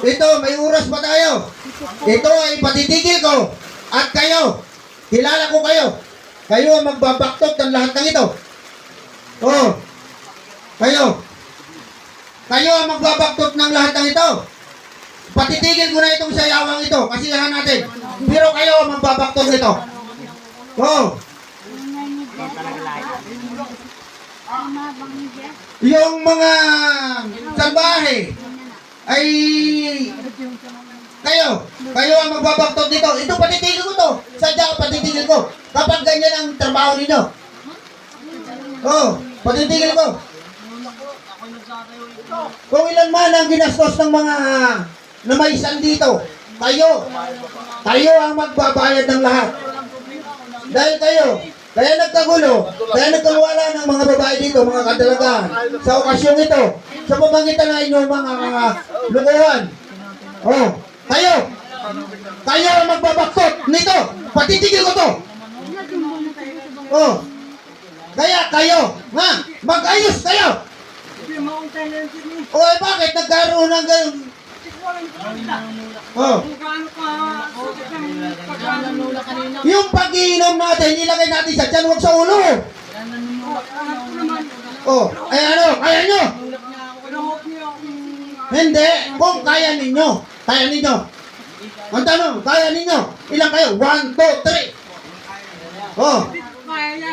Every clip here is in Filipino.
ito, may oras pa tayo. Ito ay patitigil ko. At kayo, kilala ko kayo. Kayo ang magbabaktot ng lahat ng ito. Oh, kayo. Kayo ang magbabaktot ng lahat ng ito. Patitigil ko na itong sayawang ito. Kasiyahan natin. Pero kayo ang magbabaktot nito. Oh. Yung mga salbahe ay kayo ang magbabaktot dito. Ito patitigil ko to. Sadya patitigil ko. Kapag ganyan ang trabaho ninyo. Oh, patitigil ko. Kung ilan man ang ginastos ng mga na may isan dito, kayo ang magbabayad ng lahat. Dahil kaya nagkagulo, kaya nagkawala ng mga babae dito, mga kadalagaan, sa okasyong ito, sa pamagitan na inyong mga lukuhan. Oh, kayo ang magbabaktot nito, patitigil ko to. Oh, kaya kayo, mag-ayos kayo. O bakit nagkaroon ng ganun? Oh. Yung pag-iinom natin, ilagay natin sa tiyan, huwag sa ulo. Oh, ay ano, kaya nyo? Hindi, kung kaya ninyo. Ang tanong, kaya ninyo? Ilang kayo? 1, 2, 3. Oh.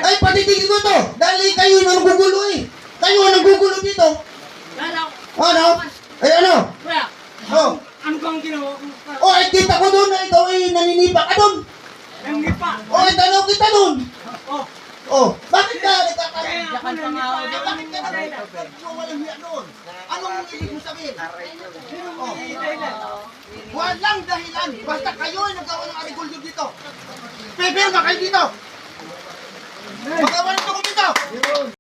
Ay, patitigil ko to. Dahil kayo na nagugulo eh. Kayo ang nagugulo dito. Ano? Ay ano? Oh. Ano kang ginawa? Oh, ay kita ko doon na ikaw ay naninipa ka doon. Naninipa? Oh, ay tanong kita doon. Oh, bakit ka Kaya ako naninipa. Bakit ka walang hiya doon? Anong ibig mo sabihin? Oh. Walang dahilan. Basta kayo ay nagawa ng arigulyo dito. Pepel ba kayo dito? Magawa